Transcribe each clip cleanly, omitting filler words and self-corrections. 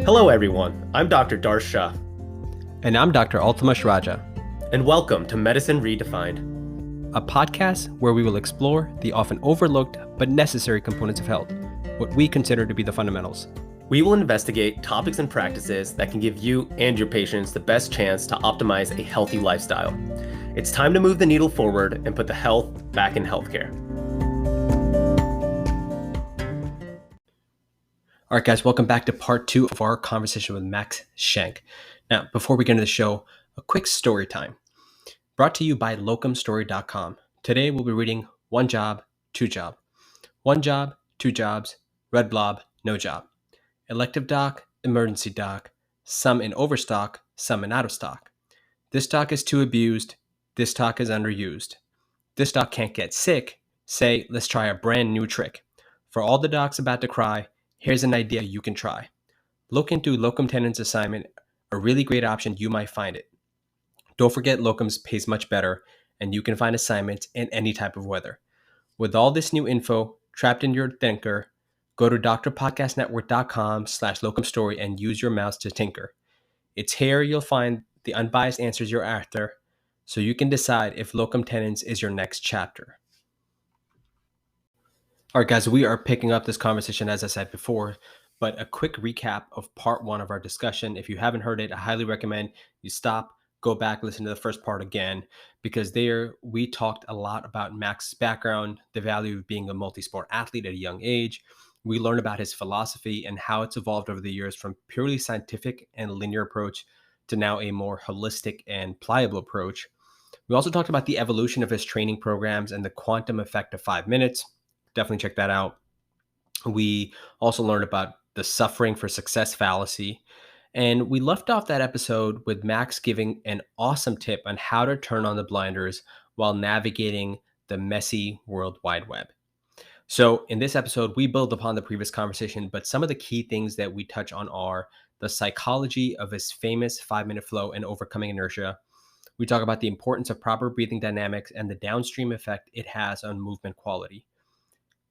Hello everyone, I'm Dr. Darsh Shah. And I'm Dr. Altamash Raja. And welcome to Medicine Redefined, a podcast where we will explore the often overlooked but necessary components of health, what we consider to be the fundamentals. We will investigate topics and practices that can give you and your patients the best chance to optimize a healthy lifestyle. It's time to move the needle forward and put the health back in healthcare. All right, guys, welcome back to part 2 of our conversation with Max Shank. Now, before we get into the show, a quick story time. Brought to you by locumstory.com. Today, we'll be reading One Job, Two Job. One job, two jobs, red blob, no job. Elective doc, emergency doc, some in overstock, some in out of stock. This doc is too abused, this doc is underused. This doc can't get sick, say, let's try a brand new trick. For all the docs about to cry, here's an idea you can try. Look into locum tenens assignment, a really great option, you might find it. Don't forget locums pays much better, and you can find assignments in any type of weather. With all this new info trapped in your thinker, go to drpodcastnetwork.com/locumstory and use your mouse to tinker. It's here you'll find the unbiased answers you're after, so you can decide if locum tenens is your next chapter. All right, guys, we are picking up this conversation, as I said before, but a quick recap of part 1 of our discussion. If you haven't heard it, I highly recommend you stop, go back, listen to the first part again, because there we talked a lot about Max's background, the value of being a multi-sport athlete at a young age. We learned about his philosophy and how it's evolved over the years from purely scientific and linear approach to now a more holistic and pliable approach. We also talked about the evolution of his training programs and the quantum effect of 5 minutes. Definitely check that out. We also learned about the suffering for success fallacy. And we left off that episode with Max giving an awesome tip on how to turn on the blinders while navigating the messy World Wide Web. So in this episode, we build upon the previous conversation, but some of the key things that we touch on are the psychology of his famous 5-minute flow and overcoming inertia. We talk about the importance of proper breathing dynamics and the downstream effect it has on movement quality.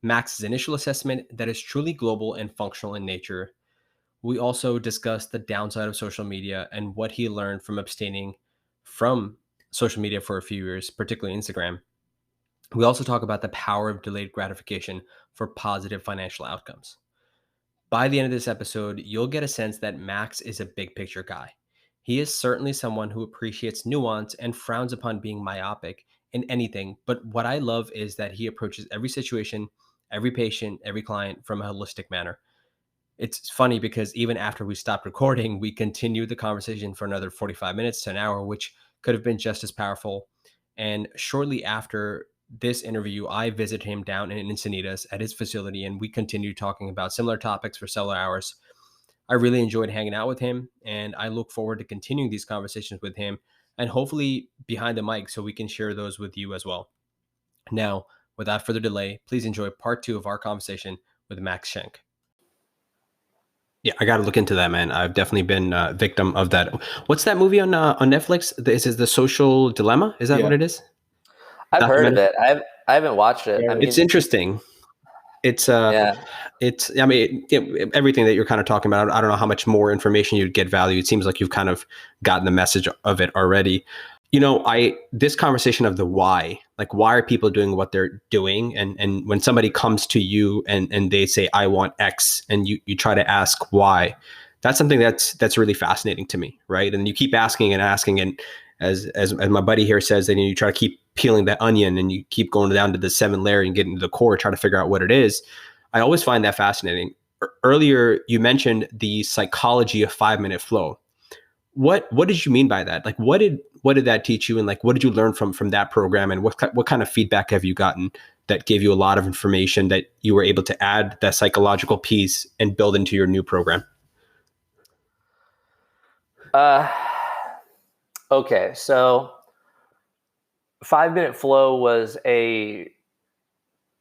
Max's initial assessment that is truly global and functional in nature. We also discuss the downside of social media and what he learned from abstaining from social media for a few years, particularly Instagram. We also talk about the power of delayed gratification for positive financial outcomes. By the end of this episode, you'll get a sense that Max is a big picture guy. He is certainly someone who appreciates nuance and frowns upon being myopic in anything, but what I love is that he approaches every situation, every patient, every client from a holistic manner. It's funny because even after we stopped recording, we continued the conversation for another 45 minutes to an hour, which could have been just as powerful. And shortly after this interview, I visited him down in Encinitas at his facility, and we continued talking about similar topics for several hours. I really enjoyed hanging out with him, and I look forward to continuing these conversations with him and hopefully behind the mic so we can share those with you as well. Now, without further delay, please enjoy part 2 of our conversation with Max Shank. Yeah, I got to look into that, man. I've definitely been a victim of that. What's that movie on Netflix? This is The Social Dilemma. Is that what it is? I've heard of it. I haven't watched it. Yeah, it's interesting. It's I mean, everything that you're kind of talking about, I don't know how much more information you'd get value. It seems like you've kind of gotten the message of it already. You know, this conversation of the why, like why are people doing what they're doing? And when somebody comes to you and they say, I want X, and you try to ask why, that's something that's really fascinating to me, right? And you keep asking and asking, and as my buddy here says, that you try to keep peeling that onion and you keep going down to the 7th layer and getting to the core, try to figure out what it is. I always find that fascinating. Earlier, you mentioned the psychology of 5-minute flow. What did you mean by that? Like, what did that teach you? And like, what did you learn from that program? And what kind of feedback have you gotten that gave you a lot of information that you were able to add that psychological piece and build into your new program? Okay. So 5-minute flow was a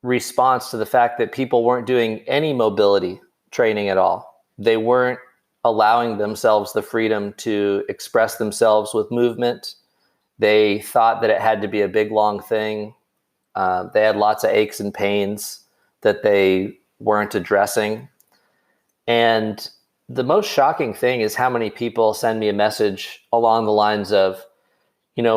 response to the fact that people weren't doing any mobility training at all. They weren't allowing themselves the freedom to express themselves with movement. They thought that it had to be a big, long thing. They had lots of aches and pains that they weren't addressing. And the most shocking thing is how many people send me a message along the lines of,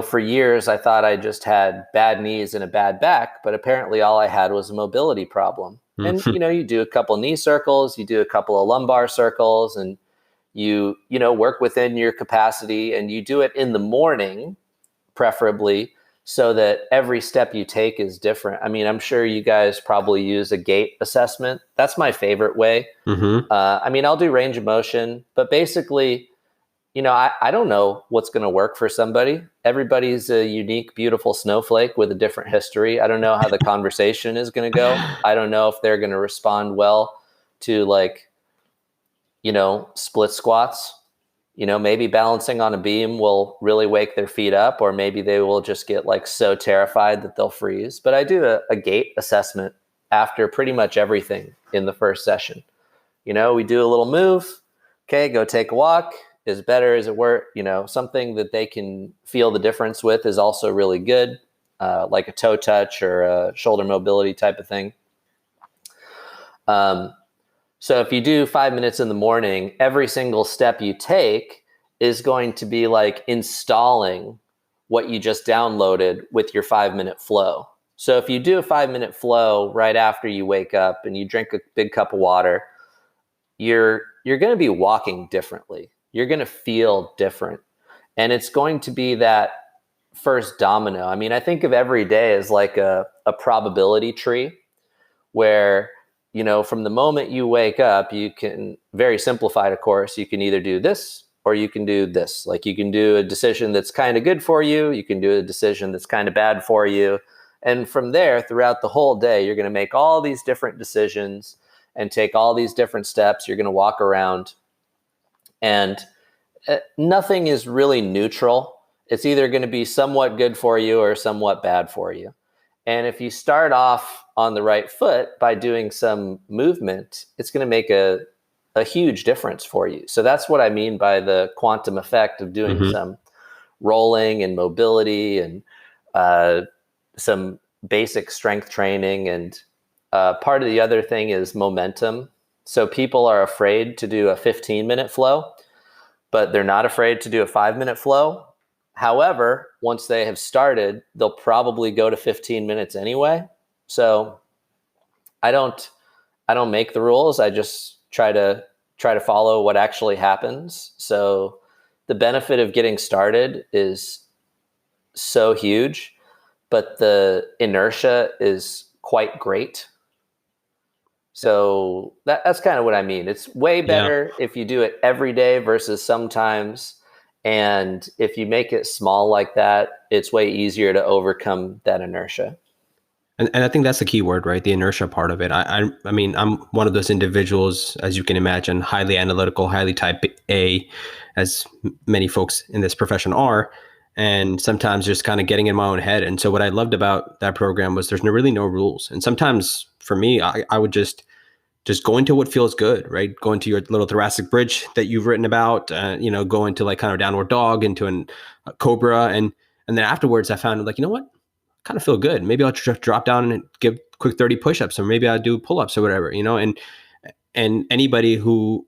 for years I thought I just had bad knees and a bad back, but apparently all I had was a mobility problem. And, you do a couple knee circles, you do a couple of lumbar circles, and you work within your capacity, and you do it in the morning, preferably, so that every step you take is different. I mean, I'm sure you guys probably use a gait assessment. That's my favorite way. I'll do range of motion, but basically, I don't know what's going to work for somebody. Everybody's a unique, beautiful snowflake with a different history. I don't know how the conversation is going to go. I don't know if they're going to respond well to split squats. Maybe balancing on a beam will really wake their feet up, or maybe they will just get so terrified that they'll freeze. But I do a gait assessment after pretty much everything in the first session. We do a little move. Okay, go take a walk. Is better, is it work? Something that they can feel the difference with is also really good, like a toe touch or a shoulder mobility type of thing. So if you do 5 minutes in the morning, every single step you take is going to be like installing what you just downloaded with your 5-minute flow. So if you do a 5-minute flow right after you wake up and you drink a big cup of water, you're going to be walking differently. You're going to feel different. And it's going to be that first domino. I mean, I think of every day as like a probability tree where, from the moment you wake up, you can, very simplified, of course, you can either do this or you can do this. Like you can do a decision that's kind of good for you. You can do a decision that's kind of bad for you. And from there, throughout the whole day, you're going to make all these different decisions and take all these different steps. You're going to walk around. And nothing is really neutral. It's either going to be somewhat good for you or somewhat bad for you. And if you start off on the right foot by doing some movement, it's going to make a huge difference for you. So that's what I mean by the quantum effect of doing some rolling and mobility and some basic strength training. And part of the other thing is momentum. So people are afraid to do a 15-minute flow, but they're not afraid to do a 5-minute flow. However, once they have started, they'll probably go to 15 minutes anyway. So I don't make the rules. I just try to follow what actually happens. So the benefit of getting started is so huge, but the inertia is quite great. So that's kind of what I mean. It's way better if you do it every day versus sometimes. And if you make it small like that, it's way easier to overcome that inertia. And I think that's the key word, right? The inertia part of it. I mean, I'm one of those individuals, as you can imagine, highly analytical, highly type A, as many folks in this profession are, and sometimes just kind of getting in my own head. And so what I loved about that program was there's really no rules. And sometimes for me, I would just go into what feels good, right? Go into your little thoracic bridge that you've written about, go into like kind of downward dog, into a cobra. And then afterwards I found like, you know what? Kind of feel good. Maybe I'll drop down and give quick 30 push-ups, or maybe I'll do pull-ups or whatever, and anybody who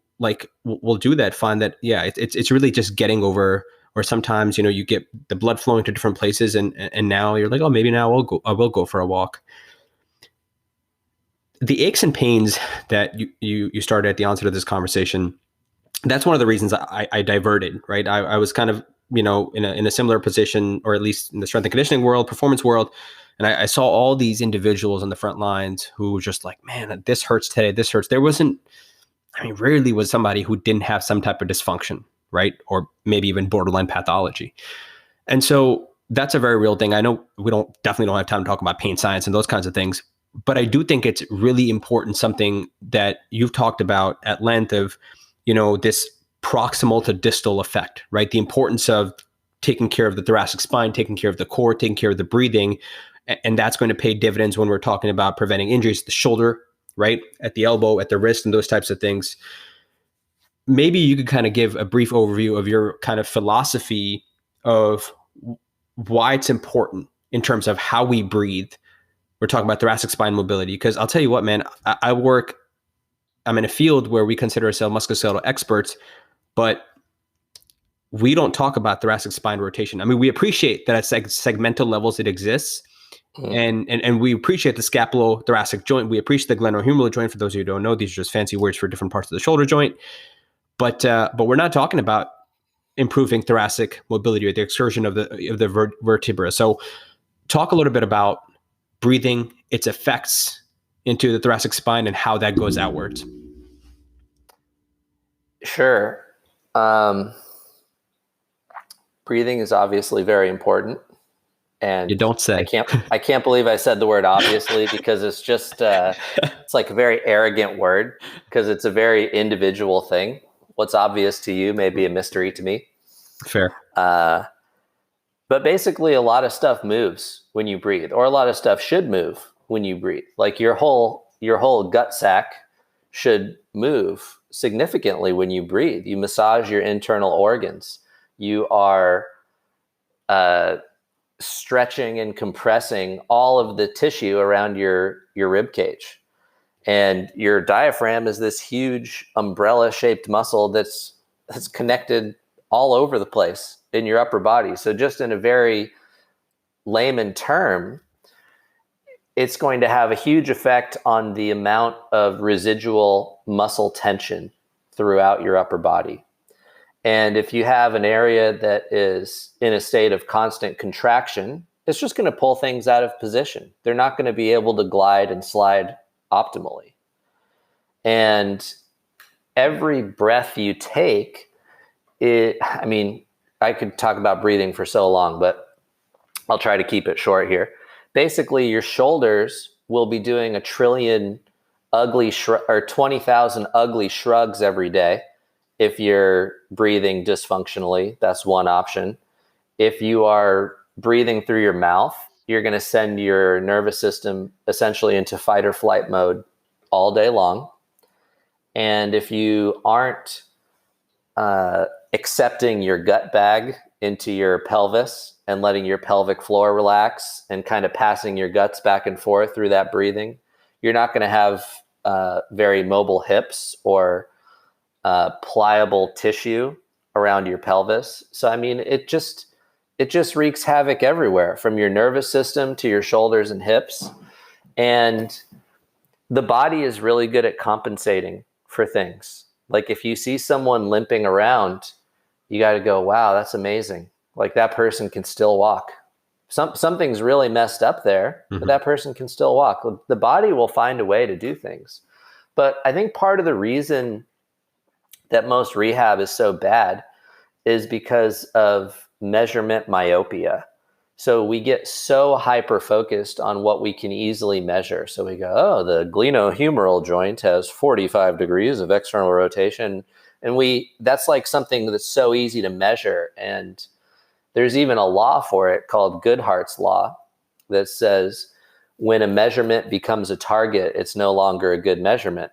will do that, find that, it's really just getting over, or sometimes, you get the blood flowing to different places and now you're like, oh, maybe now I will go for a walk. The aches and pains that you started at the onset of this conversation, that's one of the reasons I diverted, right? I was kind of, in a similar position, or at least in the strength and conditioning world, performance world. And I saw all these individuals on the front lines who were just like, man, this hurts today. This hurts. Rarely was somebody who didn't have some type of dysfunction, right? Or maybe even borderline pathology. And so that's a very real thing. I know we definitely don't have time to talk about pain science and those kinds of things, but I do think it's really important, something that you've talked about at length of, this proximal to distal effect, right? The importance of taking care of the thoracic spine, taking care of the core, taking care of the breathing. And that's going to pay dividends when we're talking about preventing injuries at the shoulder, right? At the elbow, at the wrist, and those types of things. Maybe you could kind of give a brief overview of your kind of philosophy of why it's important in terms of how we breathe. We're talking about thoracic spine mobility, because I'll tell you what, man, I work I'm in a field where we consider ourselves musculoskeletal experts, but we don't talk about thoracic spine rotation. I mean, we appreciate that at segmental levels it exists, and we appreciate the scapulothoracic joint. We appreciate the glenohumeral joint. For those of you who don't know, these are just fancy words for different parts of the shoulder joint. But we're not talking about improving thoracic mobility or the excursion of the vertebra. So, talk a little bit about breathing, its effects into the thoracic spine, and how that goes outwards. Sure. Breathing is obviously very important. And you don't say. I can't believe I said the word obviously, because it's just it's like a very arrogant word, because it's a very individual thing. What's obvious to you may be a mystery to me. Fair. But basically, a lot of stuff moves when you breathe, or a lot of stuff should move when you breathe. Like your whole gut sac should move significantly when you breathe. You massage your internal organs. You are stretching and compressing all of the tissue around your rib cage. And your diaphragm is this huge umbrella-shaped muscle that's connected all over the place in your upper body. So just in a very layman term, it's going to have a huge effect on the amount of residual muscle tension throughout your upper body. And if you have an area that is in a state of constant contraction, it's just going to pull things out of position. They're not going to be able to glide and slide optimally. And every breath you take, I could talk about breathing for so long, but I'll try to keep it short here. Basically, your shoulders will be doing 1 trillion ugly or 20,000 ugly shrugs every day. If you're breathing dysfunctionally, that's one option. If you are breathing through your mouth, you're going to send your nervous system essentially into fight or flight mode all day long. And if you aren't accepting your gut bag into your pelvis and letting your pelvic floor relax and kind of passing your guts back and forth through that breathing, you're not going to have very mobile hips or pliable tissue around your pelvis. So, I mean, it just wreaks havoc everywhere, from your nervous system to your shoulders and hips. And the body is really good at compensating for things. Like if you see someone limping around, you got to go, wow, that's amazing. Like that person can still walk. Something's really messed up there, but that person can still walk. The body will find a way to do things. But I think part of the reason that most rehab is so bad is because of measurement myopia. So we get so hyper-focused on what we can easily measure. So we go, oh, the glenohumeral joint has 45 degrees of external rotation. And that's like something that's so easy to measure. And there's even a law for it called Goodhart's law that says when a measurement becomes a target, it's no longer a good measurement.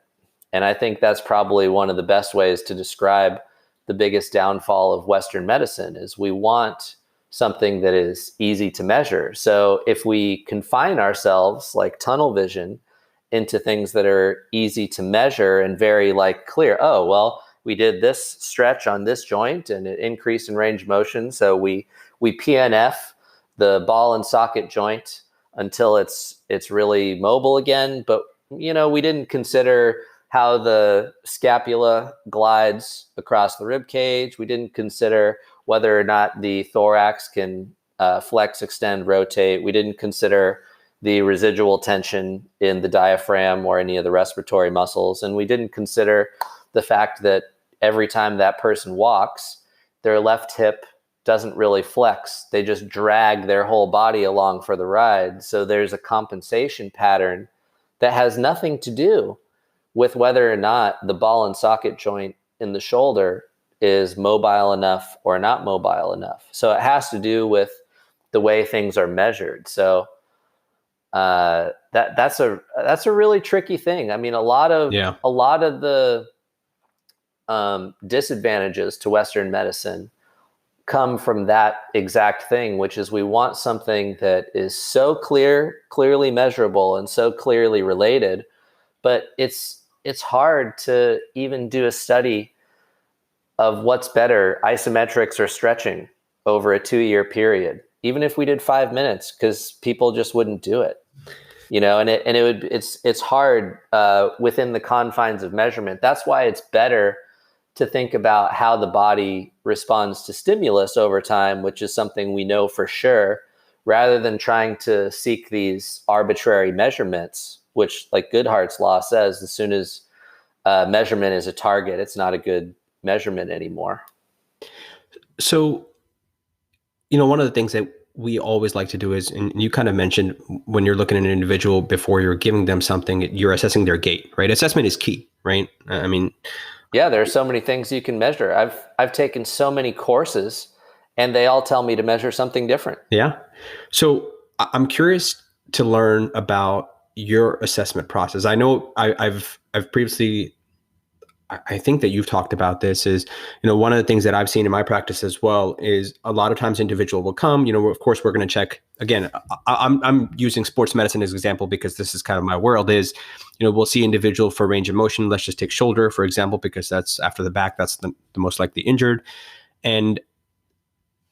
And I think that's probably one of the best ways to describe the biggest downfall of Western medicine is we want something that is easy to measure. So if we confine ourselves like tunnel vision into things that are easy to measure and very like clear, oh, well, we did this stretch on this joint and it increased in range of motion. So we PNF the ball and socket joint until it's really mobile again. But, we didn't consider how the scapula glides across the rib cage. We didn't consider whether or not the thorax can flex, extend, rotate. We didn't consider the residual tension in the diaphragm or any of the respiratory muscles. And we didn't consider the fact that every time that person walks, their left hip doesn't really flex. They just drag their whole body along for the ride. So there's a compensation pattern that has nothing to do with whether or not the ball and socket joint in the shoulder is mobile enough or not mobile enough. So it has to do with the way things are measured. So that's a really tricky thing. I mean, a lot of the disadvantages to Western medicine come from that exact thing, which is we want something that is so clearly measurable and so clearly related, but it's it's hard to even do a study of what's better, isometrics or stretching, over a 2-year period, even if we did 5 minutes, because people just wouldn't do it. It's hard within the confines of measurement. That's why it's better to think about how the body responds to stimulus over time, which is something we know for sure, rather than trying to seek these arbitrary measurements, which, like Goodhart's law says, as soon as measurement is a target, it's not a good measurement anymore. So, one of the things that we always like to do is, and you kind of mentioned, when you're looking at an individual before you're giving them something, you're assessing their gait, right? Assessment is key, right? Yeah, there are so many things you can measure. I've taken so many courses, and they all tell me to measure something different. Yeah. So I'm curious to learn about your assessment process. I know I've previously, I think that you've talked about this, is, one of the things that I've seen in my practice as well is a lot of times individual will come, of course we're going to check again. I'm using sports medicine as an example because this is kind of my world is, we'll see individual for range of motion. Let's just take shoulder, for example, because that's after the back, that's the most likely injured. And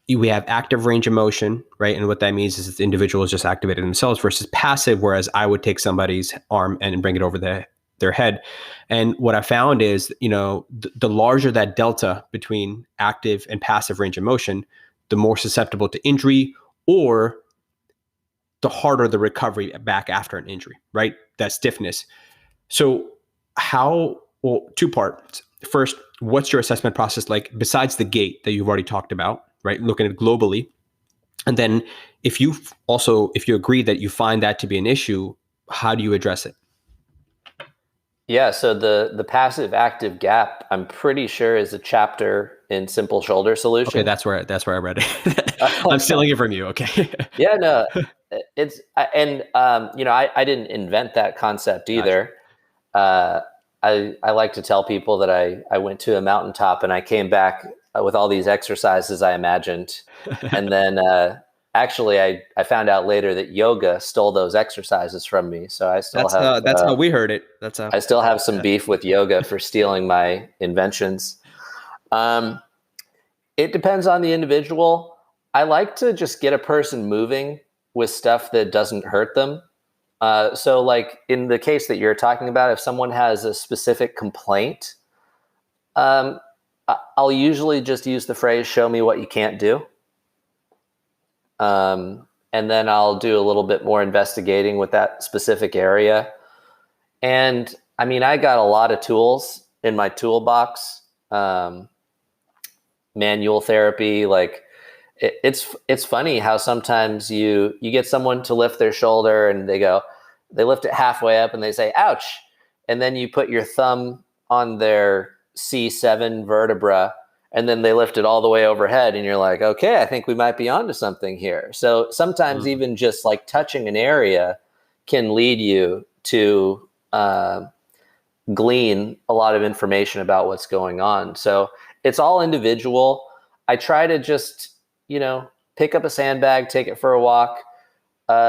we have active range of motion, right? And what that means is that the individual is just activated themselves versus passive, whereas I would take somebody's arm and bring it over their head. And what I found is, the larger that delta between active and passive range of motion, the more susceptible to injury, or the harder the recovery back after an injury, right? That stiffness. So two parts. First, what's your assessment process like besides the gait that you've already talked about, right? Looking at it globally. And then if you agree that you find that to be an issue, how do you address it? Yeah, so the passive active gap, I'm pretty sure, is a chapter in Simple Shoulder Solution. Okay, that's where I read it. I'm stealing it from you. Okay. Yeah, no, I didn't invent that concept either. Gotcha. I like to tell people that I went to a mountaintop and I came back with all these exercises I imagined, and then actually, I found out later that yoga stole those exercises from me. So I still that's how we heard it. I still have some beef with yoga for stealing my inventions. It depends on the individual. I like to just get a person moving with stuff that doesn't hurt them. So like in the case that you're talking about, if someone has a specific complaint, I'll usually just use the phrase, "show me what you can't do." And then I'll do a little bit more investigating with that specific area. And I got a lot of tools in my toolbox. Manual therapy, like it's funny how sometimes you get someone to lift their shoulder and they lift it halfway up and they say, "ouch." And then you put your thumb on their C7 vertebra, and then they lift it all the way overhead, and you're like, okay, I think we might be onto something here. So sometimes even just like touching an area can lead you to glean a lot of information about what's going on. So it's all individual. I try to just, pick up a sandbag, take it for a walk,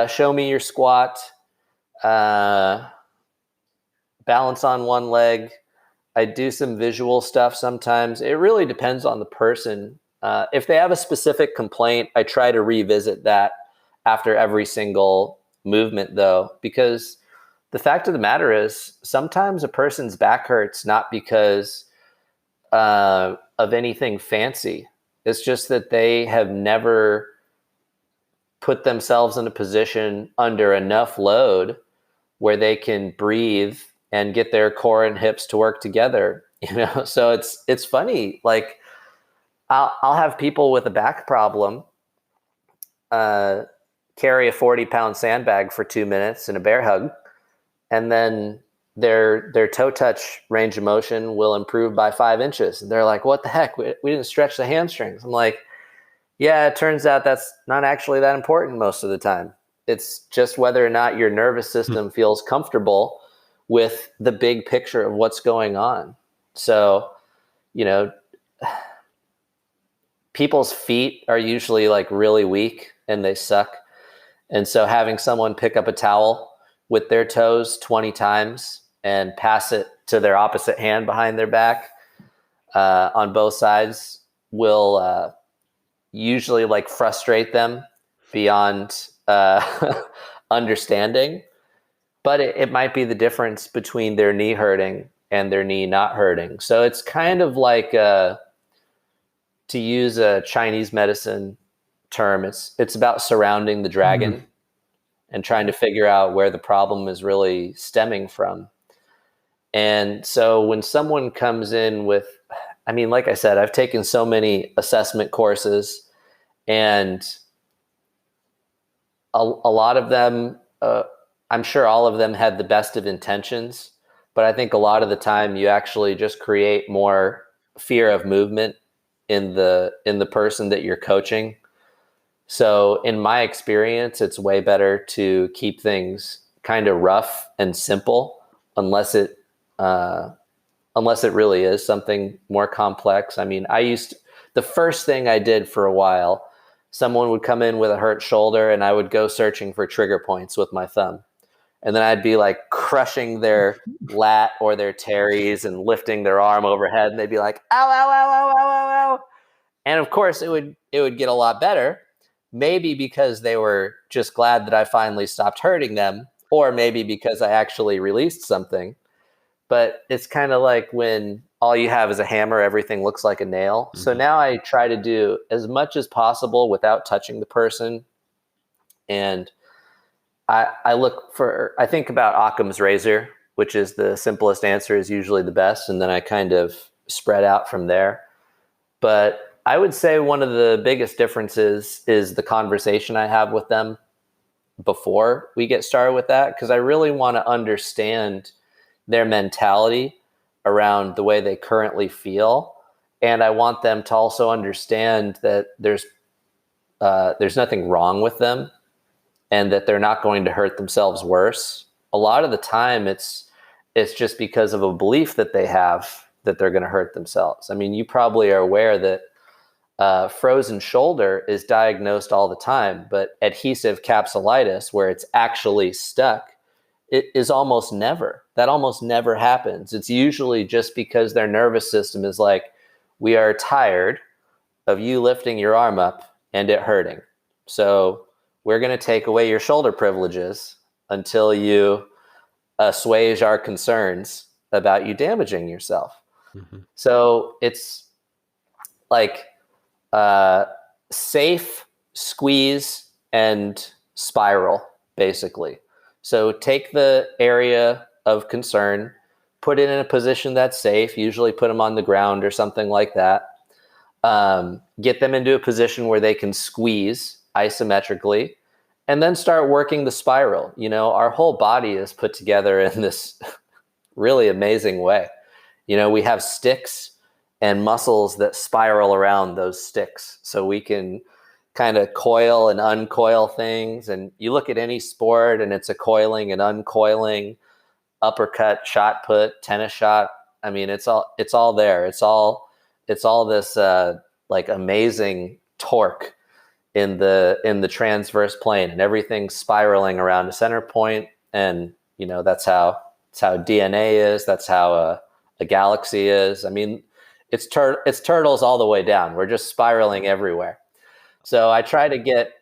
show me your squat, balance on one leg. I do some visual stuff sometimes. It really depends on the person. If they have a specific complaint, I try to revisit that after every single movement, though, because the fact of the matter is sometimes a person's back hurts not because of anything fancy. It's just that they have never put themselves in a position under enough load where they can breathe and get their core and hips to work together, So it's funny. Like I'll have people with a back problem carry a 40-pound sandbag for 2 minutes in a bear hug, and then their toe touch range of motion will improve by 5 inches. And they're like, "What the heck? We didn't stretch the hamstrings." I'm like, "Yeah, it turns out that's not actually that important most of the time. It's just whether or not your nervous system feels comfortable with the big picture of what's going on." So, people's feet are usually like really weak and they suck. And so having someone pick up a towel with their toes 20 times and pass it to their opposite hand behind their back on both sides will usually like frustrate them beyond understanding. But it might be the difference between their knee hurting and their knee not hurting. So it's kind of like, to use a Chinese medicine term, it's about surrounding the dragon and trying to figure out where the problem is really stemming from. And so when someone comes in with, I mean, like I said, I've taken so many assessment courses, and a lot of them, I'm sure all of them had the best of intentions, but I think a lot of the time you actually just create more fear of movement in the person that you're coaching. So in my experience, it's way better to keep things kind of rough and simple, unless it really is something more complex. I mean, the first thing I did for a while, someone would come in with a hurt shoulder and I would go searching for trigger points with my thumb. And then I'd be like crushing their lat or their teres and lifting their arm overhead, and they'd be like, ow, ow, ow, ow, ow, ow, ow. And of course it would get a lot better, maybe because they were just glad that I finally stopped hurting them, or maybe because I actually released something. But it's kind of like when all you have is a hammer, everything looks like a nail. So now I try to do as much as possible without touching the person. And I think about Occam's razor, which is the simplest answer is usually the best. And then I kind of spread out from there. But I would say one of the biggest differences is the conversation I have with them before we get started with that, because I really want to understand their mentality around the way they currently feel. And I want them to also understand that there's nothing wrong with them and that they're not going to hurt themselves worse. A lot of the time it's just because of a belief that they have that they're going to hurt themselves. I mean, you probably are aware that frozen shoulder is diagnosed all the time, but adhesive capsulitis, where it's actually stuck, it is almost never. That almost never happens. It's usually just because their nervous system is like, we are tired of you lifting your arm up and it hurting. So we're going to take away your shoulder privileges until you assuage our concerns about you damaging yourself. So it's like safe, squeeze, and spiral, basically. So take the area of concern, put it in a position that's safe, usually put them on the ground or something like that. Get them into a position where they can squeeze isometrically, and then start working the spiral. You know, our whole body is put together in this really amazing way. You know, we have sticks and muscles that spiral around those sticks, so we can kind of coil and uncoil things. And you look at any sport and it's a coiling and uncoiling, uppercut, shot put, tennis shot. I mean, it's all there. It's all this like amazing torque in the transverse plane, and everything's spiraling around a center point. And you know, that's how DNA is. That's how a galaxy is. I mean, it's turtles all the way down. We're just spiraling everywhere. So I try to get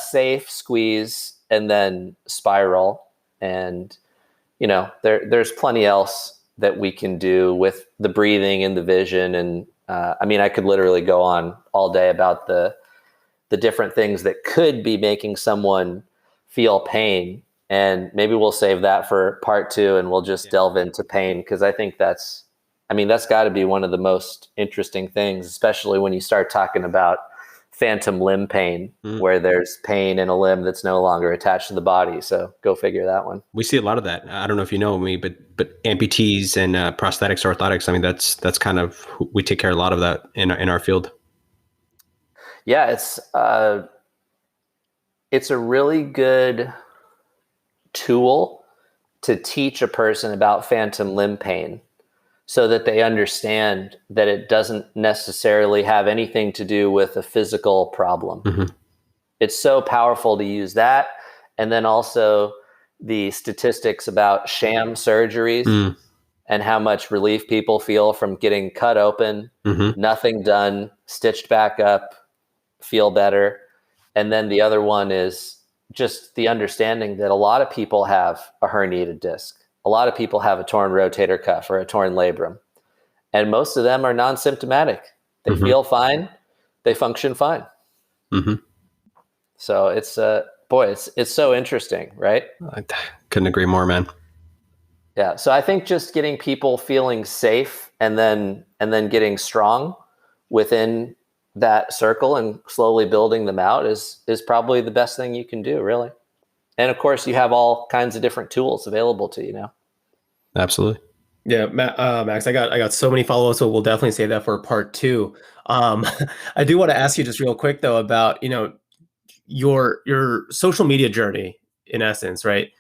safe, squeeze, and then spiral. And you know, there's plenty else that we can do with the breathing and the vision. And I mean, I could literally go on all day about the different things that could be making someone feel pain. And maybe we'll save that for part 2, and we'll just delve into pain, because I think that's got to be one of the most interesting things, especially when you start talking about phantom limb pain, where there's pain in a limb that's no longer attached to the body. So go figure that one. We see a lot of that. I don't know if you know me, but amputees and prosthetics, orthotics, I mean, that's kind of, we take care of a lot of that in our field. Yeah, it's a really good tool to teach a person about phantom limb pain, so that they understand that it doesn't necessarily have anything to do with a physical problem. It's so powerful to use that. And then also the statistics about sham surgeries. and how much relief people feel from getting cut open, nothing done, stitched back up, feel better. And then the other one is just the understanding that a lot of people have a herniated disc. A lot of people have a torn rotator cuff or a torn labrum. And most of them are non-symptomatic. They feel fine. They function fine. So it's it's so interesting, right? I couldn't agree more, man. Yeah. So I think just getting people feeling safe and then getting strong within that circle and slowly building them out is probably the best thing you can do, really. And of course, you have all kinds of different tools available to you now. Absolutely. Yeah, Max, I got so many follow-ups, so we'll definitely save that for part 2. I do want to ask you just real quick though about, your social media journey in essence, right?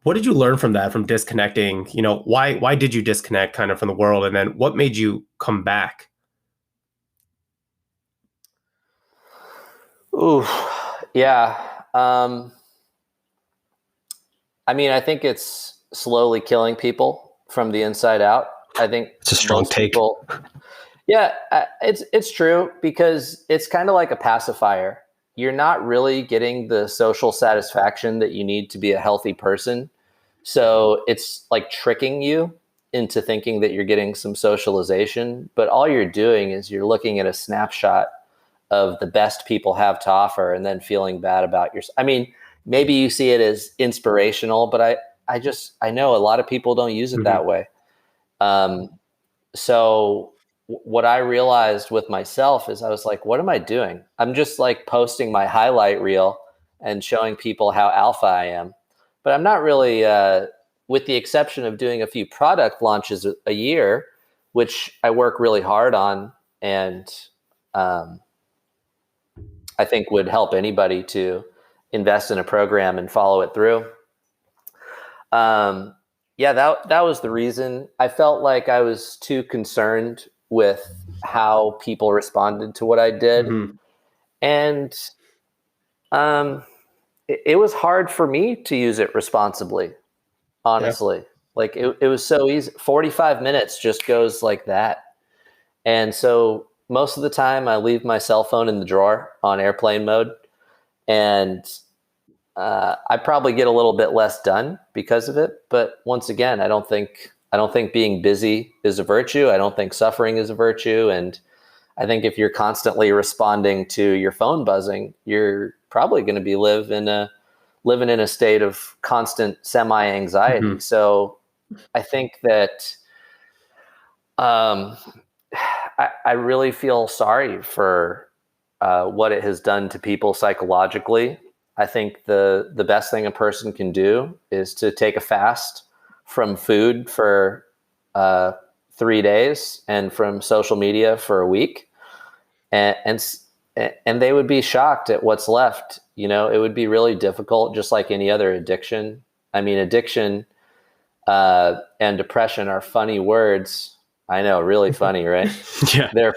What did you learn from that, from disconnecting? Why did you disconnect kind of from the world, and then what made you come back? Ooh, yeah. I mean, I think it's slowly killing people from the inside out. I think it's a strong take. Yeah, it's true, because it's kind of like a pacifier. You're not really getting the social satisfaction that you need to be a healthy person. So it's like tricking you into thinking that you're getting some socialization, but all you're doing is you're looking at a snapshot of the best people have to offer and then feeling bad about yourself. I mean, maybe you see it as inspirational, but I know a lot of people don't use it that way. So what I realized with myself is I was like, what am I doing? I'm just like posting my highlight reel and showing people how alpha I am. But I'm not really, with the exception of doing a few product launches a year, which I work really hard on, and I think would help anybody to invest in a program and follow it through. Yeah, that was the reason. I felt like I was too concerned with how people responded to what I did. And it was hard for me to use it responsibly, honestly. Yeah. Like it was so easy. 45 minutes just goes like that. And so most of the time I leave my cell phone in the drawer on airplane mode, and I probably get a little bit less done because of it. But once again, I don't think being busy is a virtue. I don't think suffering is a virtue. And I think if you're constantly responding to your phone buzzing, you're probably going to be living in a state of constant semi-anxiety. So I think that I really feel sorry for what it has done to people psychologically. I think the best thing a person can do is to take a fast from food for 3 days and from social media for a week, and they would be shocked at what's left. It would be really difficult, just like any other addiction. I mean, addiction and depression are funny words. I know, really funny, right? Yeah, they're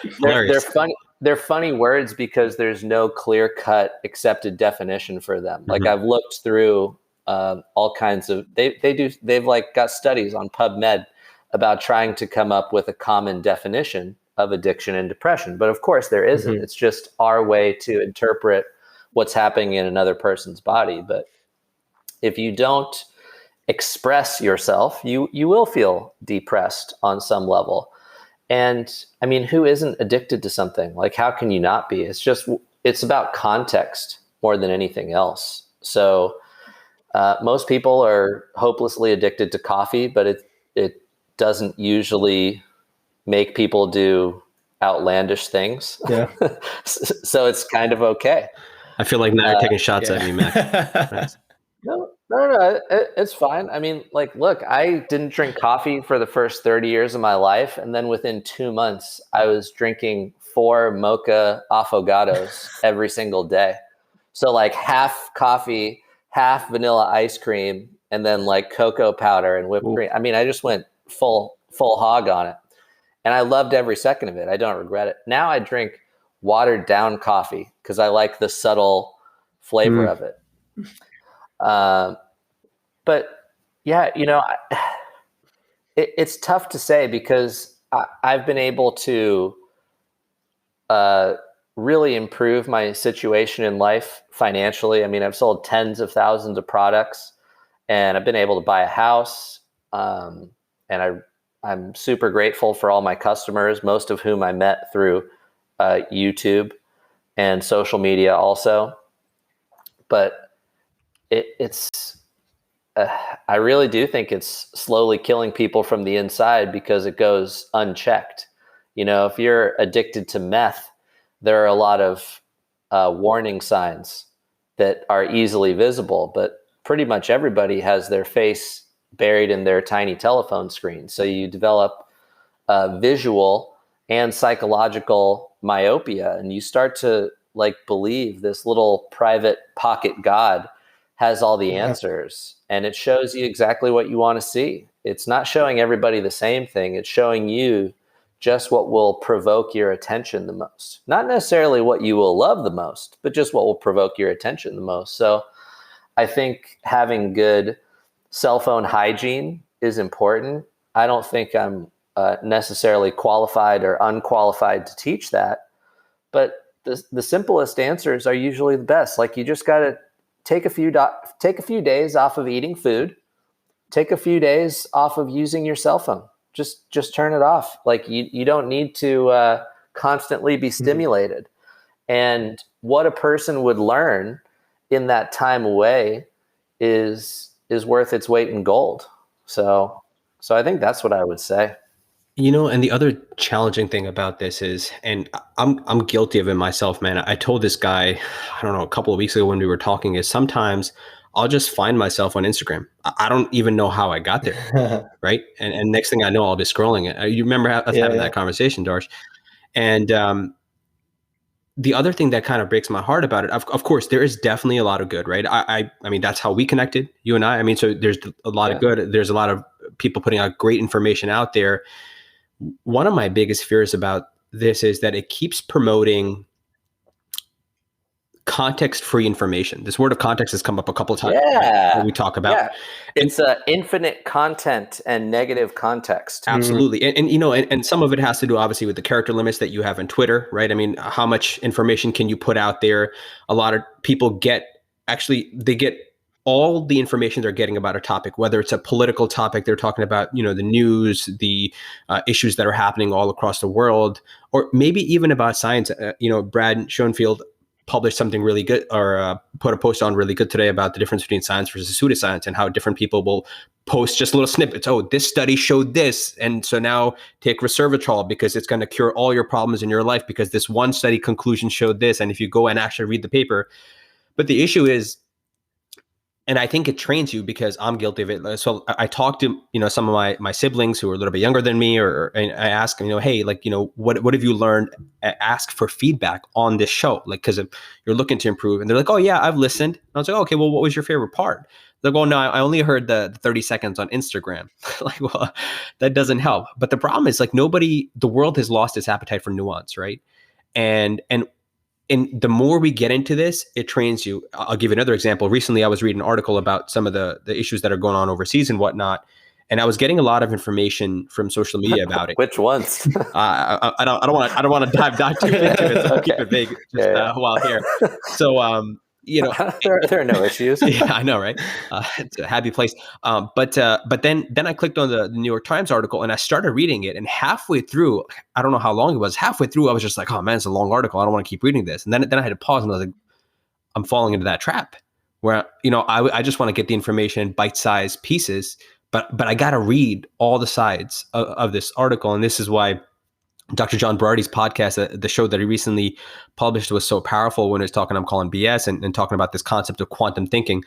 funny. They're funny words because there's no clear-cut accepted definition for them. Like I've looked through all kinds of they've like got studies on PubMed about trying to come up with a common definition of addiction and depression. But of course there isn't. It's just our way to interpret what's happening in another person's body. But if you don't express yourself, you will feel depressed on some level. And I mean, who isn't addicted to something? Like, how can you not be? It's about context more than anything else. So most people are hopelessly addicted to coffee, but it doesn't usually make people do outlandish things. Yeah. So it's kind of okay. I feel like now you're taking shots at me, Max. No, it's fine. I mean, like, look, I didn't drink coffee for the first 30 years of my life. And then within 2 months, I was drinking 4 mocha affogatos every single day. So like half coffee, half vanilla ice cream, and then like cocoa powder and whipped cream. I mean, I just went full hog on it. And I loved every second of it. I don't regret it. Now I drink watered down coffee because I like the subtle flavor of it. But yeah, It's tough to say because I've been able to really improve my situation in life financially. I mean, I've sold tens of thousands of products, and I've been able to buy a house. And I'm super grateful for all my customers, most of whom I met through YouTube and social media also. But I really do think it's slowly killing people from the inside because it goes unchecked. You know, if you're addicted to meth, there are a lot of warning signs that are easily visible, but pretty much everybody has their face buried in their tiny telephone screen. So you develop visual and psychological myopia, and you start to like believe this little private pocket God has all the answers, and it shows you exactly what you want to see. It's not showing everybody the same thing. It's showing you just what will provoke your attention the most. Not necessarily what you will love the most, but just what will provoke your attention the most. So I think having good cell phone hygiene is important. I don't think I'm necessarily qualified or unqualified to teach that, but the simplest answers are usually the best. Like, you just got to take a few days off of eating food, take a few days off of using your cell phone. Just turn it off. Like, you don't need to constantly be stimulated. And what a person would learn in that time away is worth its weight in gold. So I think that's what I would say. You know, and the other challenging thing about this is, and I'm guilty of it myself, man. I told this guy, I don't know, a couple of weeks ago when we were talking, is sometimes I'll just find myself on Instagram. I don't even know how I got there, right? And next thing I know, I'll be scrolling it. You remember us having that conversation, Darsh? And the other thing that kind of breaks my heart about it, of course, there is definitely a lot of good, right? I mean, that's how we connected, you and I. I mean, so there's a lot of good. There's a lot of people putting out great information out there. One of my biggest fears about this is that it keeps promoting context-free information. This word of context has come up a couple of times when we talk about. Yeah. It's infinite content and negative context. Absolutely. And you know, and some of it has to do obviously with the character limits that you have in Twitter, right? I mean, how much information can you put out there? A lot of people get all the information they're getting about a topic, whether it's a political topic, they're talking about, you know, the news, the issues that are happening all across the world, or maybe even about science. You know, Brad Schoenfield published something really good, or put a post on really good today about the difference between science versus pseudoscience, and how different people will post just little snippets. Oh, this study showed this, and so now take resveratrol because it's going to cure all your problems in your life because this one study conclusion showed this. And if you go and actually read the paper, but the issue is, and I think it trains you, because I'm guilty of it. So I talked to, you know, some of my siblings who are a little bit younger than me, and I ask them, you know, hey, like, you know, what have you learned? Ask for feedback on this show, like, because you're looking to improve. And they're like, oh yeah, I've listened. And I was like, okay, well, what was your favorite part? They're going, no, I only heard the 30 seconds on Instagram. Like, well, that doesn't help. But the problem is, like, the world has lost its appetite for nuance, right? And the more we get into this, it trains you. I'll give you another example. Recently, I was reading an article about some of the issues that are going on overseas and whatnot, and I was getting a lot of information from social media about it. Which ones? I don't want to dive too into it, so I'll keep it vague while here. So, you know, there are no issues. Yeah, I know, right? It's a happy place. But then I clicked on the New York Times article and I started reading it. And halfway through, I don't know how long it was. Halfway through, I was just like, "Oh man, it's a long article. I don't want to keep reading this." And then I had to pause and I was like, "I'm falling into that trap where, you know, I just want to get the information in bite-sized pieces, but I got to read all the sides of this article." And this is why Dr. John Berardi's podcast, the show that he recently published, was so powerful when he was talking, I'm calling BS, and talking about this concept of quantum thinking.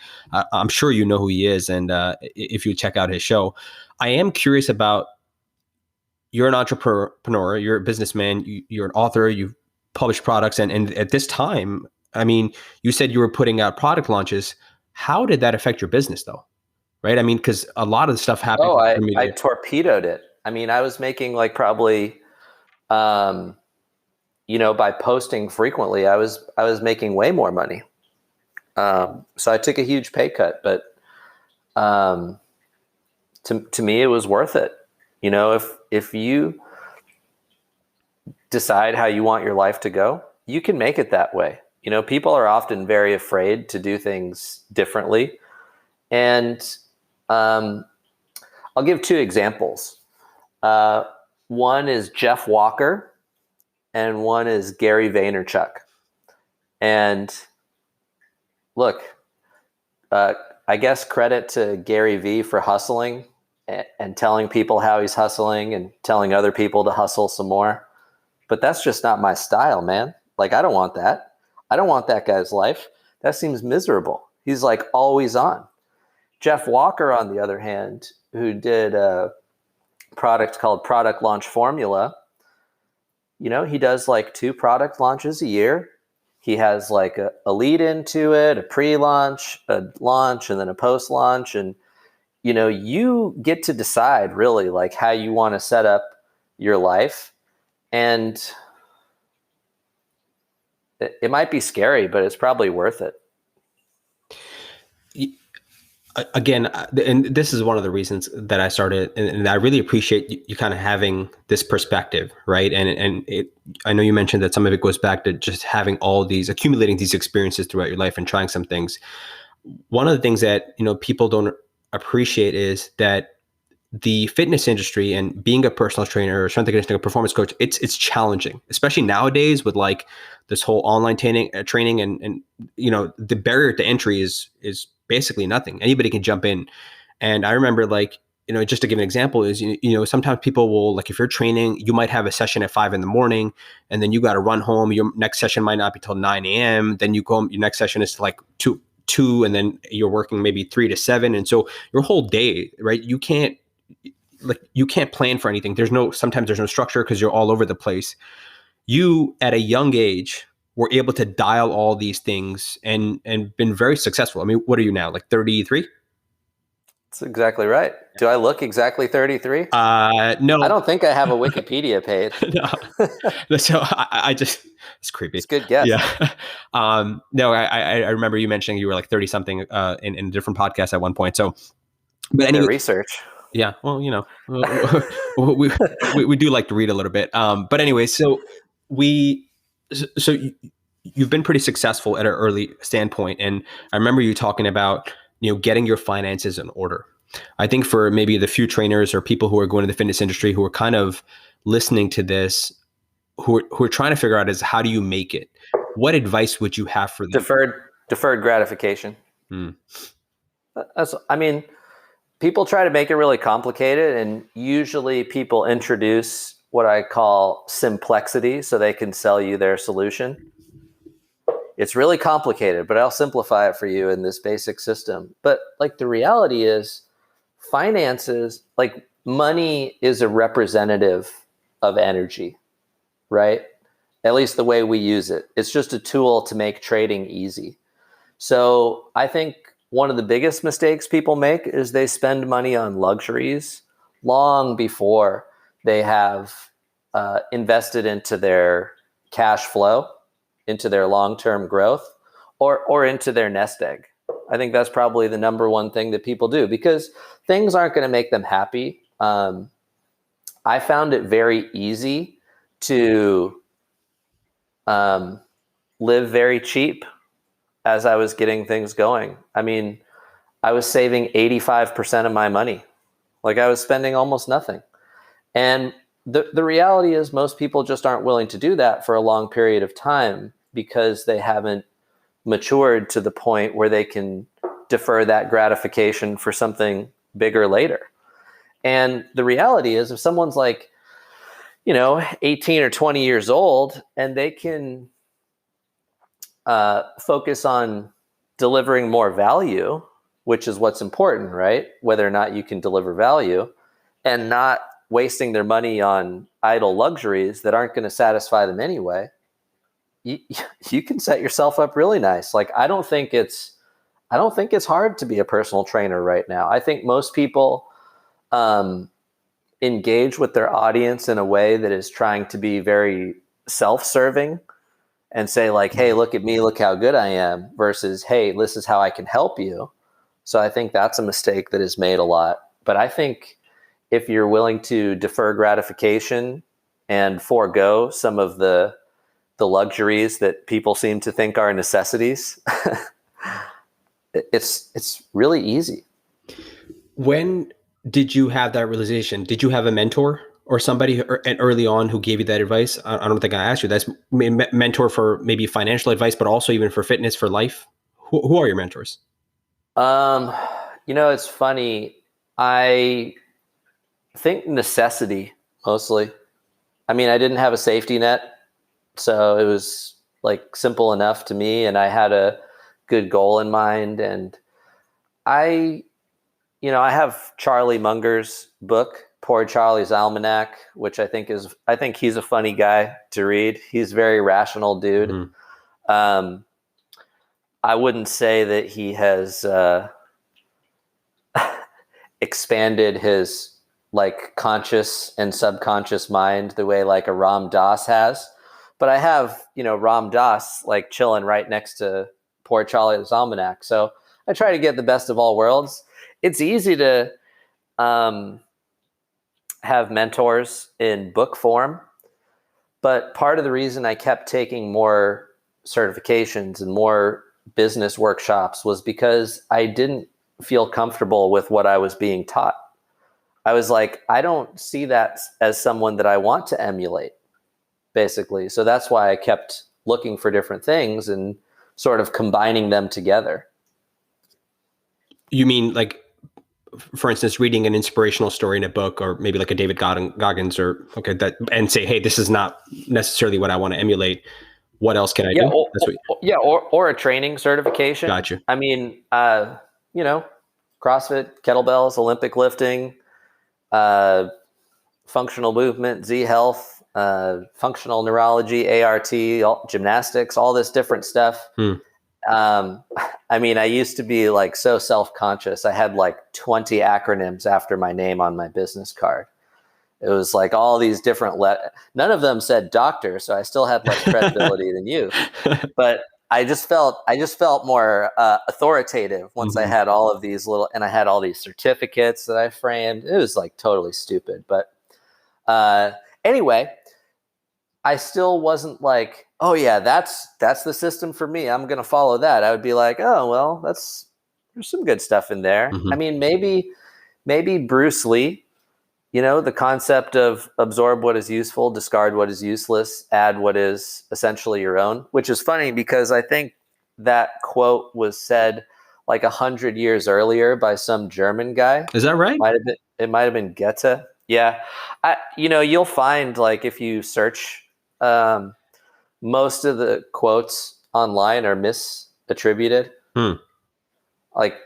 I'm sure you know who he is, and if you check out his show. I am curious about, you're an entrepreneur, you're a businessman, you're an author, you've published products, and at this time, I mean, you said you were putting out product launches. How did that affect your business though? Right? I mean, because a lot of the stuff happened. Oh, I torpedoed it. I mean, I was making like probably... you know, by posting frequently, I was making way more money. So I took a huge pay cut, but to me, it was worth it. If you decide how you want your life to go, you can make it that way. People are often very afraid to do things differently. And I'll give two examples. One is Jeff Walker and one is Gary Vaynerchuk. And look, I guess credit to Gary V for hustling and telling people how he's hustling and telling other people to hustle some more. But that's just not my style, man. Like, I don't want that. I don't want that guy's life. That seems miserable. He's like always on. Jeff Walker, on the other hand, who did a product called Product Launch Formula, he does like 2 product launches a year. He has like a lead into it, a pre-launch, a launch, and then a post-launch. And, you get to decide really like how you want to set up your life. And it might be scary, but it's probably worth it. Again, and this is one of the reasons that I started, and I really appreciate you kind of having this perspective, right? And I know you mentioned that some of it goes back to just having accumulating these experiences throughout your life and trying some things. One of the things that, people don't appreciate is that the fitness industry and being a personal trainer or strength and conditioning, a performance coach, it's challenging, especially nowadays with like this whole online training and the barrier to entry is basically nothing. Anybody can jump in. And I remember just to give an example is, sometimes people will, like, if you're training, you might have a session at 5 a.m. and then you got to run home. Your next session might not be till 9 a.m. Then you go home, your next session is like 2, and then you're working maybe 3 to 7. And so your whole day, right? You can't plan for anything. Sometimes there's no structure because you're all over the place. You, at a young age, were able to dial all these things and been very successful. I mean, what are you now? Like 33? That's exactly right. Do I look exactly 33? No. I don't think I have a Wikipedia page. No. So I just, it's creepy. It's a good guess. Yeah. No, I remember you mentioning you were like 30 something in a different podcast at one point. So, but anyway, research. Yeah. Well, we do like to read a little bit. But anyway, so you've been pretty successful at an early standpoint. And I remember you talking about, getting your finances in order. I think for maybe the few trainers or people who are going to the fitness industry who are kind of listening to this, who are trying to figure out is how do you make it? What advice would you have for them? Deferred gratification. People try to make it really complicated, and usually people introduce what I call simplexity so they can sell you their solution. It's really complicated, but I'll simplify it for you in this basic system. But like the reality is, finances, like money, is a representative of energy, right? At least the way we use it. It's just a tool to make trading easy. So I think one of the biggest mistakes people make is they spend money on luxuries long before they have invested into their cash flow, into their long-term growth, or into their nest egg. I think that's probably the number one thing that people do because things aren't going to make them happy. I found it very easy to live very cheap as I was getting things going. I mean, I was saving 85% of my money. Like, I was spending almost nothing. And the reality is most people just aren't willing to do that for a long period of time because they haven't matured to the point where they can defer that gratification for something bigger later. And the reality is if someone's like, 18 or 20 years old and they can focus on delivering more value, which is what's important, right? Whether or not you can deliver value, and not wasting their money on idle luxuries that aren't going to satisfy them anyway, you can set yourself up really nice. Like, I don't think it's hard to be a personal trainer right now. I think most people engage with their audience in a way that is trying to be very self-serving and say like, hey, look at me, look how good I am, versus, hey, this is how I can help you. So I think that's a mistake that is made a lot. But I think if you're willing to defer gratification and forego some of the luxuries that people seem to think are necessities, it's really easy. When did you have that realization? Did you have a mentor or somebody early on who gave you that advice? I don't think I asked you. That's mentor for maybe financial advice, but also even for fitness, for life. Who are your mentors? It's funny. I think necessity mostly. I mean, I didn't have a safety net, so it was like simple enough to me, and I had a good goal in mind. And I have Charlie Munger's book, Poor Charlie's Almanac, which I think he's a funny guy to read. He's a very rational dude. Mm-hmm. I wouldn't say that he has expanded his like conscious and subconscious mind the way like a Ram Dass has, but I have, Ram Dass like chilling right next to Poor Charlie's Almanac. So I try to get the best of all worlds. It's easy to have mentors in book form, but part of the reason I kept taking more certifications and more business workshops was because I didn't feel comfortable with what I was being taught. I was like, I don't see that as someone that I want to emulate, basically. So that's why I kept looking for different things and sort of combining them together. You mean like, for instance, reading an inspirational story in a book, or maybe like a David Goggins, or and say, hey, this is not necessarily what I want to emulate. What else can I do? Or a training certification. Gotcha. I mean, CrossFit, kettlebells, Olympic lifting, functional movement, Z Health, functional neurology, ART, gymnastics, all this different stuff. I mean, I used to be like so self-conscious. I had like 20 acronyms after my name on my business card. It was like all these different none of them said doctor, so I still had less credibility than you. But I just felt more authoritative once I had all of these and I had all these certificates that I framed. It was like totally stupid. But anyway, I still wasn't like, oh yeah, that's the system for me, I'm going to follow that. I would be like, oh, well, there's some good stuff in there. I mean, maybe Bruce Lee, the concept of absorb what is useful, discard what is useless, add what is essentially your own, which is funny because I think that quote was said like 100 years earlier by some German guy. Is that right? It might have been Goethe. Yeah. You'll find like if you search, most of the quotes online are misattributed. Like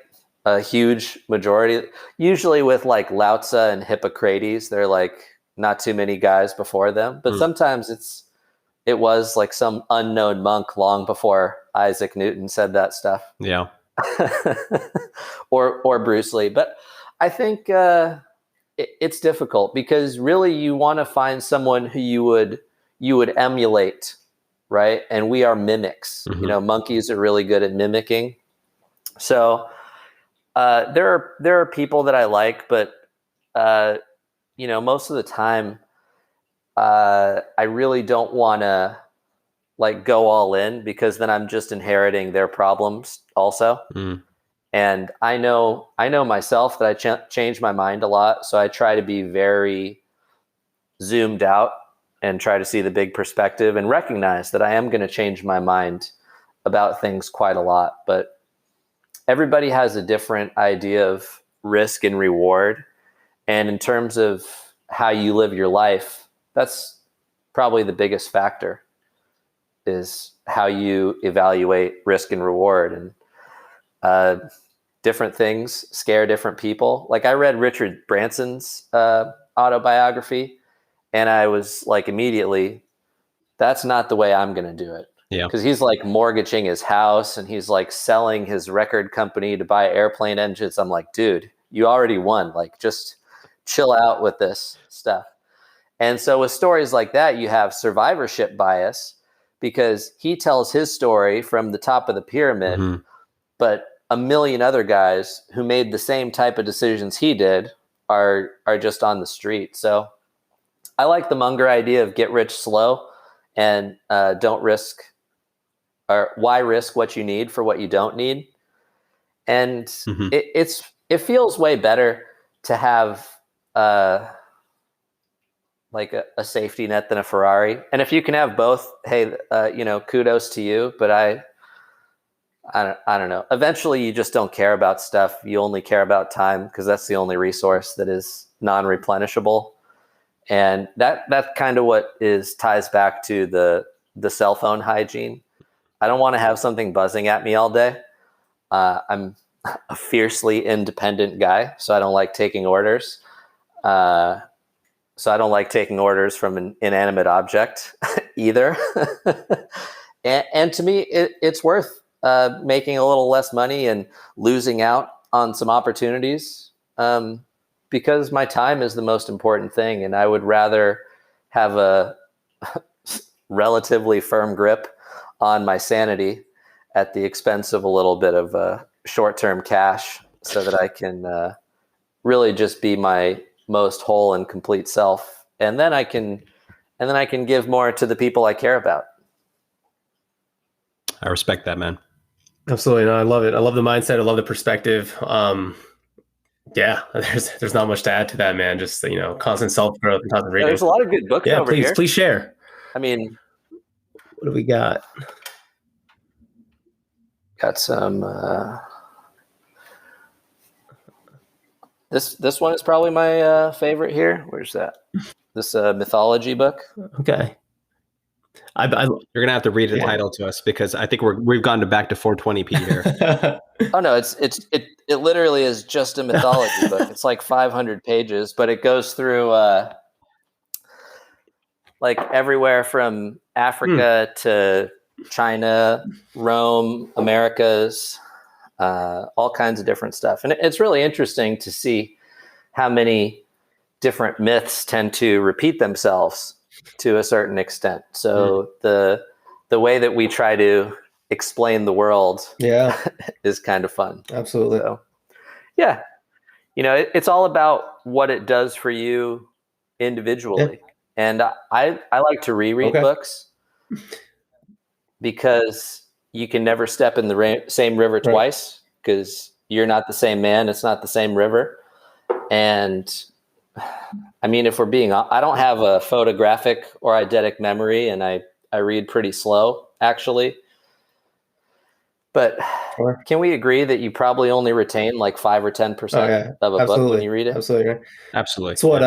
a huge majority, usually with like Lao Tzu and Hippocrates, they're like not too many guys before them, but sometimes it was like some unknown monk long before Isaac Newton said that stuff. Yeah. or Bruce Lee. But I think it's difficult because really you want to find someone who you would emulate, right? And we are mimics. Monkeys are really good at mimicking. So there are people that I like, but most of the time, I really don't want to like go all in because then I'm just inheriting their problems also. And I know myself that I change my mind a lot, so I try to be very zoomed out and try to see the big perspective and recognize that I am going to change my mind about things quite a lot. But everybody has a different idea of risk and reward. And in terms of how you live your life, that's probably the biggest factor, is how you evaluate risk and reward. And different things scare different people. Like I read Richard Branson's autobiography, and I was like immediately, that's not the way I'm going to do it. Yeah. Because he's like mortgaging his house and he's like selling his record company to buy airplane engines. I'm like, dude, you already won. Like, just chill out with this stuff. And so with stories like that, you have survivorship bias because he tells his story from the top of the pyramid, but a million other guys who made the same type of decisions he did are just on the street. So I like the Munger idea of get rich slow and don't risk, or why risk what you need for what you don't need. And it feels way better to have like a safety net than a Ferrari. And if you can have both, hey, kudos to you. But I don't know. Eventually, you just don't care about stuff. You only care about time, because that's the only resource that is non-replenishable. And that's kind of what ties back to the cell phone hygiene. I don't want to have something buzzing at me all day. I'm a fiercely independent guy, so I don't like taking orders. So I don't like taking orders from an inanimate object either. and to me, it's worth making a little less money and losing out on some opportunities, because my time is the most important thing. And I would rather have a relatively firm grip on my sanity at the expense of a little bit of short-term cash, so that I can really just be my most whole and complete self. And then I can give more to the people I care about. I respect that, man. Absolutely. No, I love it. I love the mindset. I love the perspective. Yeah, there's not much to add to that, man. Just, constant self-growth and constant reading. There's a lot of good books over here. Please share. I mean, what do we got? Got some, this one is probably my favorite here. Where's that? This mythology book. Okay. You're gonna have to read the title to us, because I think we've gone back to 420p here. Oh no, it literally is just a mythology book. It's like 500 pages, but it goes through like everywhere from Africa to China, Rome, Americas, all kinds of different stuff. And it's really interesting to see how many different myths tend to repeat themselves to a certain extent. So the way that we try to explain the world is kind of fun. Absolutely. So, yeah. It's all about what it does for you individually. Yeah. And I like to reread books, because you can never step in the same river twice, because you're not the same man. It's not the same river. And I mean, if we're being, I don't have a photographic or eidetic memory, and I read pretty slow, actually. But can we agree that you probably only retain like 5 or 10% of a book when you read it? Absolutely. Right. Absolutely. It's what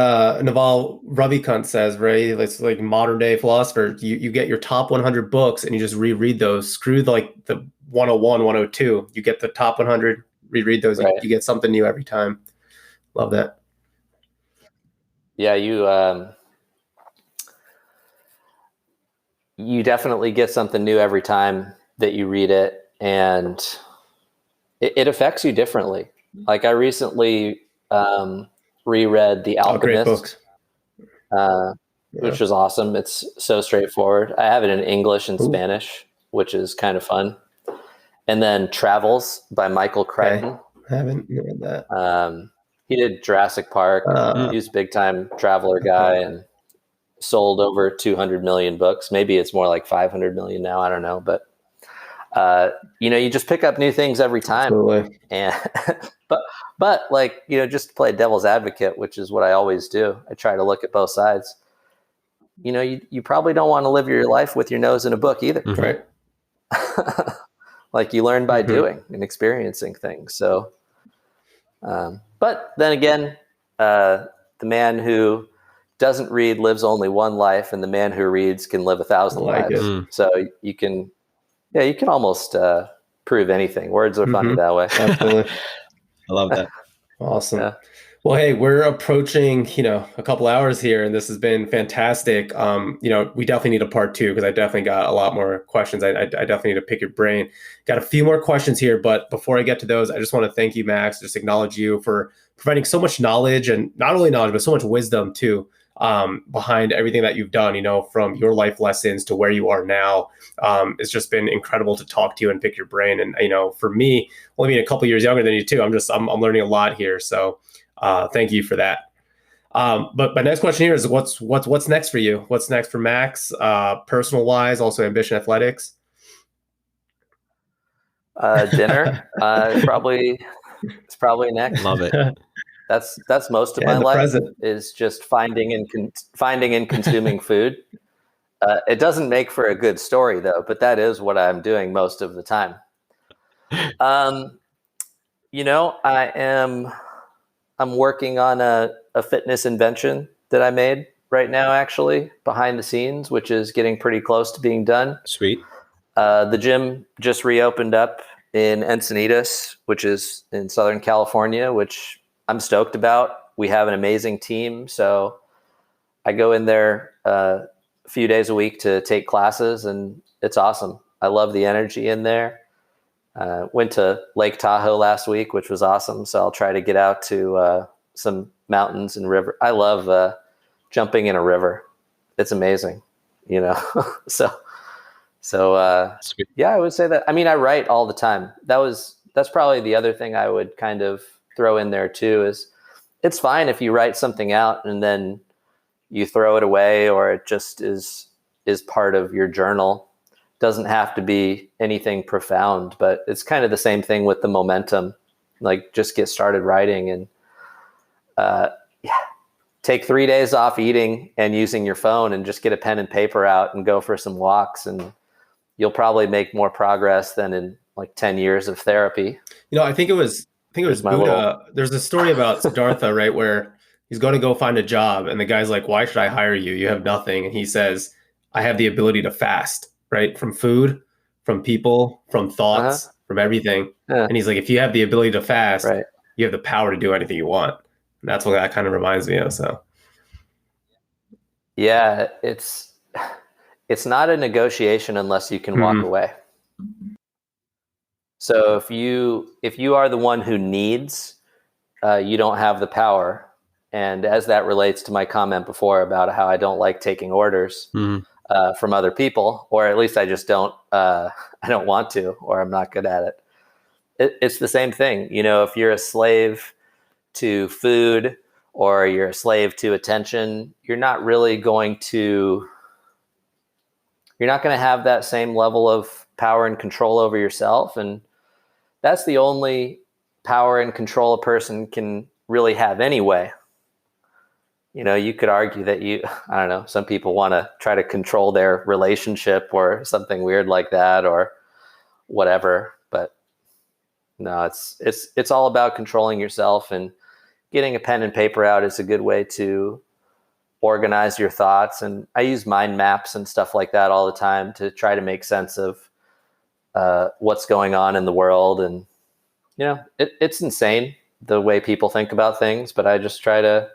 Naval Ravikant says, right? It's like modern day philosopher. You get your top 100 books and you just reread those. Screw the 101, 102. You get the top 100, reread those. Right. You get something new every time. Love that. Yeah, you definitely get something new every time that you read it. And it affects you differently. Like I recently reread The Alchemist, which was awesome. It's so straightforward. I have it in English and Spanish, which is kind of fun. And then Travels by Michael Crichton. Okay. I haven't read that. He did Jurassic Park. He was a big time traveler guy and sold over 200 million books. Maybe it's more like 500 million now. I don't know. But you just pick up new things every time. Absolutely. And but like, just to play devil's advocate, which is what I always do. I try to look at both sides. You probably don't want to live your life with your nose in a book either. Right. Like you learn by doing and experiencing things. So, but then again, the man who doesn't read lives only one life, and the man who reads can live 1,000 lives. So you can almost prove anything. Words are funny that way. Absolutely. I love that. Awesome. Yeah. Well, hey, we're approaching, a couple hours here, and this has been fantastic. We definitely need a part 2, because I definitely got a lot more questions. I definitely need to pick your brain. Got a few more questions here, but before I get to those, I just want to thank you, Max, just acknowledge you for providing so much knowledge, and not only knowledge, but so much wisdom too, behind everything that you've done, from your life lessons to where you are now. It's just been incredible to talk to you and pick your brain. And, for me, only being a couple years younger than you too, I'm learning a lot here. So, thank you for that. But my next question here is what's next for you? What's next for Max, personal wise, also Ambition Athletics? Dinner, it's probably next. Love it. That's most of Yeah, my the life present. is just finding and consuming food. It doesn't make for a good story though, but that is what I'm doing most of the time. I'm working on a fitness invention that I made right now, actually, behind the scenes, which is getting pretty close to being done. Sweet. The gym just reopened up in Encinitas, which is in Southern California, which I'm stoked about. We have an amazing team, so I go in there a few days a week to take classes, and it's awesome. I love the energy in there. Went to Lake Tahoe last week, which was awesome. So I'll try to get out to some mountains and river. I love jumping in a river. It's amazing, So Sweet. yeah, I would say that. I mean, I write all the time. That's probably the other thing I would kind of throw in there too. Is it's fine if you write something out and then you throw it away, or it just is part of your journal. Doesn't have to be anything profound, but it's kind of the same thing with the momentum. Like, just get started writing and take 3 days off eating and using your phone, and just get a pen and paper out and go for some walks, and you'll probably make more progress than in like 10 years of therapy. I think it was Buddha. There's a story about Siddhartha, right, where he's going to go find a job, and the guy's like, "Why should I hire you? You have nothing." And he says, "I have the ability to fast." Right? From food, from people, from thoughts, from everything. Yeah. And he's like, if you have the ability to fast, Right. you have the power to do anything you want. And that's what that kind of reminds me of. So yeah, it's not a negotiation unless you can walk away. So if you are the one who needs, you don't have the power. And as that relates to my comment before about how I don't like taking orders, from other people, or at least I just don't, I don't want to, or I'm not good at it. It's the same thing. If you're a slave to food, or you're a slave to attention, you're not going to have that same level of power and control over yourself. And that's the only power and control a person can really have anyway. You could argue that I don't know, some people want to try to control their relationship or something weird like that or whatever. But no, it's all about controlling yourself, and getting a pen and paper out is a good way to organize your thoughts. And I use mind maps and stuff like that all the time to try to make sense of what's going on in the world. And, it's insane the way people think about things, but I just try to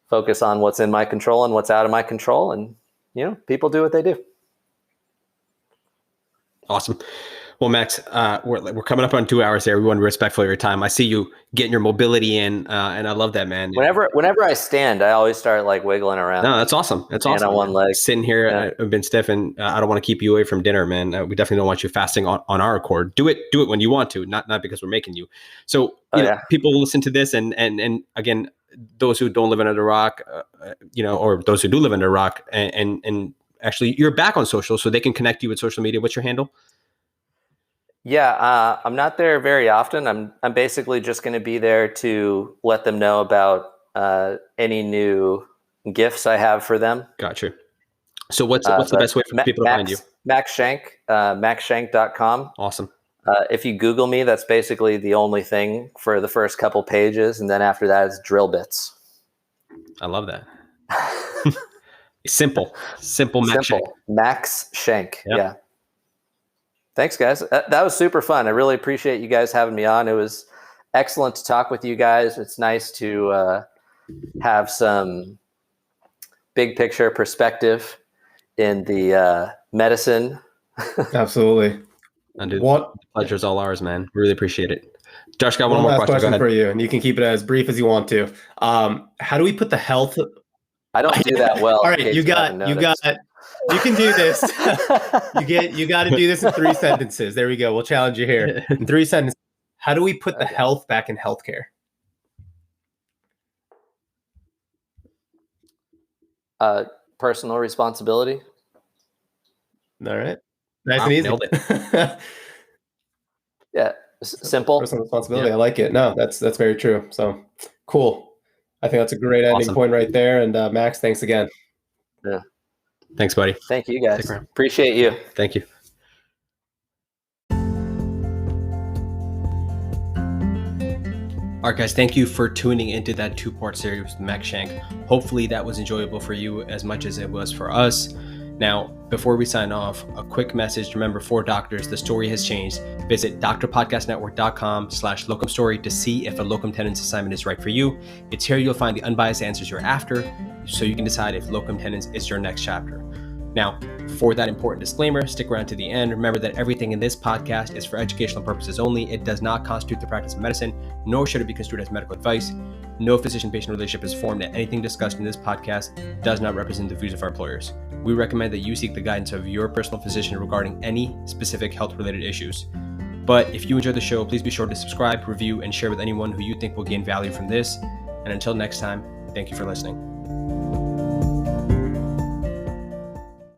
focus on what's in my control and what's out of my control. And, people do what they do. Awesome. Well, Max, we're coming up on 2 hours here. We want to be respectful of your time. I see you getting your mobility in, and I love that, man. Whenever I stand, I always start like wiggling around. No, that's awesome. That's awesome. On one leg. Sitting here, yeah. I've been stiff, and I don't want to keep you away from dinner, man. We definitely don't want you fasting on our accord. Do it when you want to, not because we're making you. So people will listen to this, and again, those who don't live under the rock, or those who do live under a rock, and actually, you're back on social, so they can connect you with social media. What's your handle? Yeah, I'm not there very often. I'm basically just going to be there to let them know about any new gifts I have for them. Gotcha. So what's the best way for people to find you? Max Shank, maxshank.com. Awesome. If you Google me, that's basically the only thing for the first couple pages, and then after that, it's drill bits. I love that. Simple Max Shank. Max Shank. Yep. Yeah. Thanks, guys. That was super fun. I really appreciate you guys having me on. It was excellent to talk with you guys. It's nice to have some big picture perspective in the medicine. Absolutely. And the pleasure's all ours, man. Really appreciate it. Josh, got one more last question for you, and you can keep it as brief as you want to. How do we put the health? I don't do that well. All right, you can do this. you got to do this in 3 sentences. There we go. We'll challenge you here. In 3 sentences, how do we put the health back in healthcare? Personal responsibility. All right. Nice Wow, and easy. nailed it. Yeah, simple. Personal responsibility. Yeah. I like it. No, that's very true. So cool. I think that's a great ending Awesome. point right there. And Max, thanks again. Yeah. Thanks, buddy. Thank you, Stick guys. around. Appreciate you. Thank you. All right, guys, thank you for tuning into that 2-part series with Max Shank. Hopefully that was enjoyable for you as much as it was for us. Now, before we sign off, a quick message. Remember, for doctors, the story has changed. Visit drpodcastnetwork.com/locum story to see if a locum tenens assignment is right for you. It's here you'll find the unbiased answers you're after, so you can decide if locum tenens is your next chapter. Now, for that important disclaimer, stick around to the end. Remember that everything in this podcast is for educational purposes only. It does not constitute the practice of medicine, nor should it be construed as medical advice. No physician-patient relationship is formed, and anything discussed in this podcast does not represent the views of our employers. We recommend that you seek the guidance of your personal physician regarding any specific health-related issues. But if you enjoyed the show, please be sure to subscribe, review, and share with anyone who you think will gain value from this. And until next time, thank you for listening.